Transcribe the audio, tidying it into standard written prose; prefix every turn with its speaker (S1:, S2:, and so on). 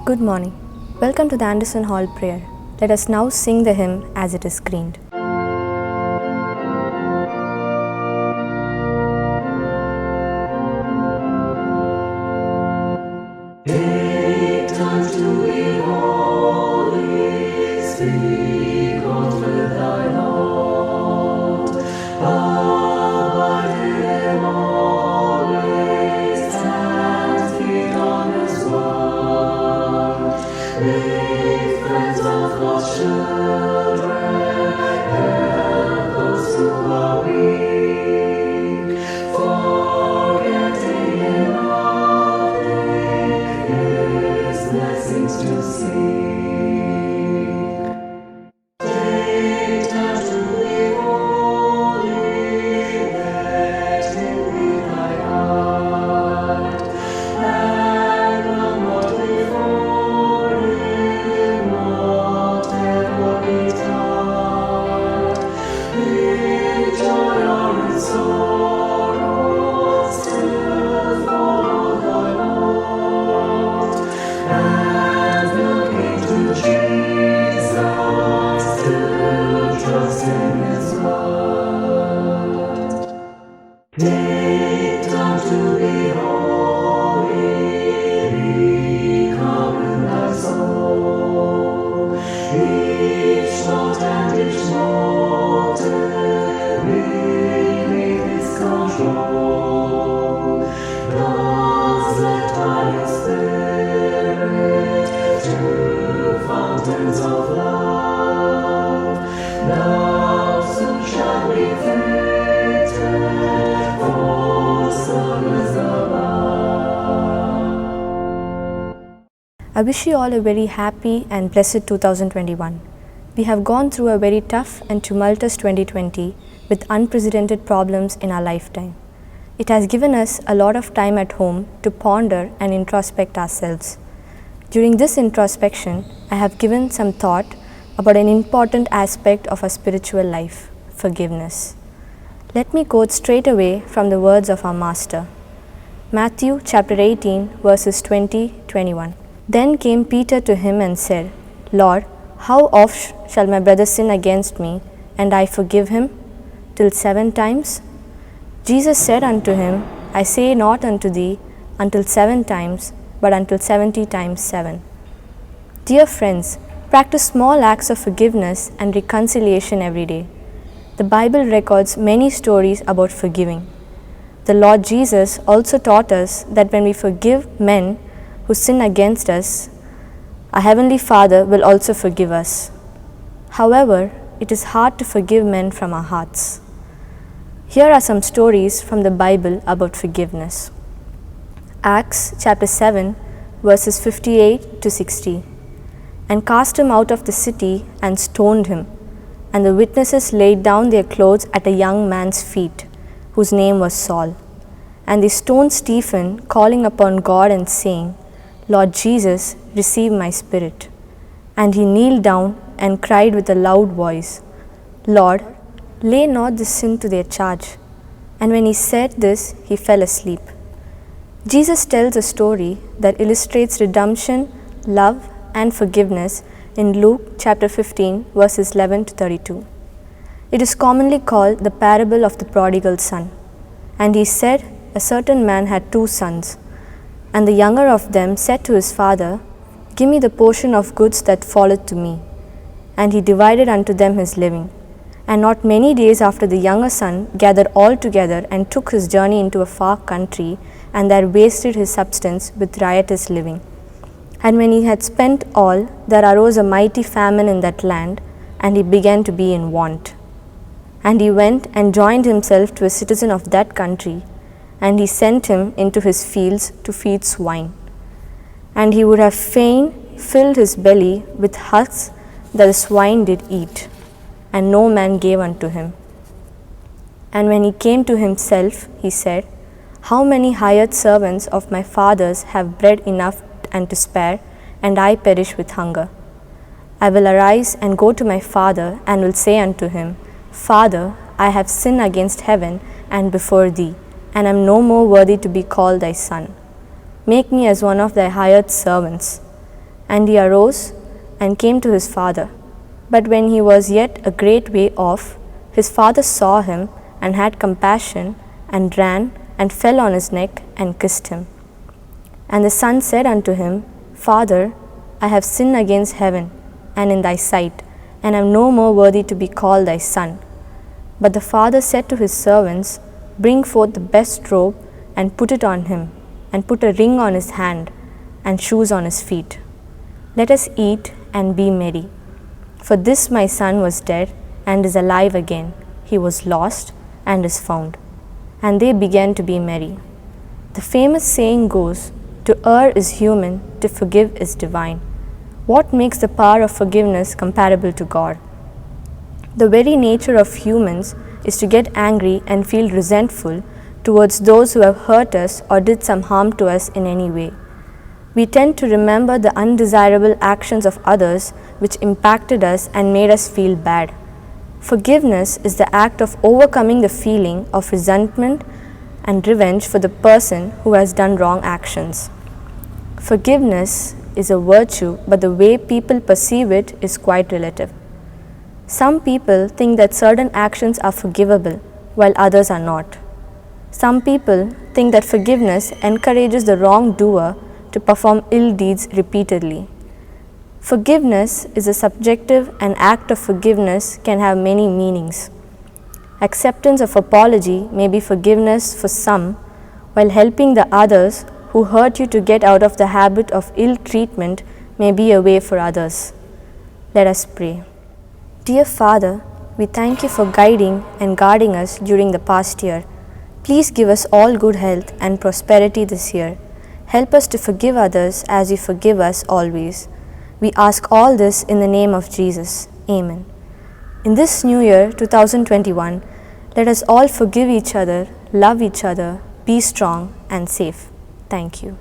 S1: Good morning. Welcome to the Anderson Hall prayer. Let us now sing the hymn as it is screened.
S2: Take time to be holy, speak on with thy Lord. Abide him always, stand feet on his word. Make friends of God's children, help those who are weak, forgetting in nothing his blessings to seek. Take time to be holy, let him lead thy heart, and run not before him, whatever betide. In joy or in sorrow, still follow thy Lord, and looking to Jesus, still trust in his word. Take time to be holy, become in thy soul. Each thought and each motive beneath his control. Thus led by his Spirit to fountains of love, thou soon shalt be fitted for service above.
S1: I wish you all a very happy and blessed 2021. We have gone through a very tough and tumultuous 2020 with unprecedented problems in our lifetime. It has given us a lot of time at home to ponder and introspect ourselves. During this introspection, I have given some thought about an important aspect of our spiritual life, forgiveness. Let me quote straight away from the words of our Master. Matthew chapter 18 verses 20-21. Then came Peter to him and said, Lord, how oft shall my brother sin against me, and I forgive him? Till 7 times? Jesus said unto him, I say not unto thee, until 7 times, but until 70 times 7. Dear friends, practice small acts of forgiveness and reconciliation every day. The Bible records many stories about forgiving. The Lord Jesus also taught us that when we forgive men who sin against us, our Heavenly Father will also forgive us. However, it is hard to forgive men from our hearts. Here are some stories from the Bible about forgiveness. Acts chapter 7 verses 58-60. And cast him out of the city and stoned him. And the witnesses laid down their clothes at a young man's feet, whose name was Saul. And they stoned Stephen, calling upon God and saying, Lord Jesus, receive my spirit. And he kneeled down and cried with a loud voice, Lord, lay not this sin to their charge. And when he said this, he fell asleep. Jesus tells a story that illustrates redemption, love, and forgiveness in Luke chapter 15 verses 11-32. It is commonly called the parable of the prodigal son. And he said, a certain man had 2 sons. And the younger of them said to his father, Give me the portion of goods that falleth to me. And he divided unto them his living. And not many days after, the younger son gathered all together and took his journey into a far country, and there wasted his substance with riotous living. And when he had spent all, there arose a mighty famine in that land, and he began to be in want. And he went and joined himself to a citizen of that country, and he sent him into his fields to feed swine. And he would have fain filled his belly with husks that the swine did eat, and no man gave unto him. And when he came to himself, he said, How many hired servants of my father's have bread enough and to spare, and I perish with hunger? I will arise and go to my father, and will say unto him, Father, I have sinned against heaven and before thee, and am no more worthy to be called thy son. Make me as one of thy hired servants. And he arose and came to his father. But when he was yet a great way off, his father saw him and had compassion, and ran and fell on his neck and kissed him. And the son said unto him, Father, I have sinned against heaven and in thy sight, and am no more worthy to be called thy son. But the father said to his servants, Bring forth the best robe, and put it on him, and put a ring on his hand, and shoes on his feet. Let us eat and be merry. For this my son was dead, and is alive again. He was lost, and is found. And they began to be merry. The famous saying goes, To err is human, to forgive is divine. What makes the power of forgiveness comparable to God? The very nature of humans is to get angry and feel resentful towards those who have hurt us or did some harm to us in any way. We tend to remember the undesirable actions of others which impacted us and made us feel bad. Forgiveness is the act of overcoming the feeling of resentment and revenge for the person who has done wrong actions. Forgiveness is a virtue, but the way people perceive it is quite relative. Some people think that certain actions are forgivable, while others are not. Some people think that forgiveness encourages the wrongdoer to perform ill deeds repeatedly. Forgiveness is a subjective, and act of forgiveness can have many meanings. Acceptance of apology may be forgiveness for some, while helping the others who hurt you to get out of the habit of ill treatment may be a way for others. Let us pray. Dear Father, we thank you for guiding and guarding us during the past year. Please give us all good health and prosperity this year. Help us to forgive others as you forgive us always. We ask all this in the name of Jesus. Amen. In this new year, 2021, let us all forgive each other, love each other, be strong and safe. Thank you.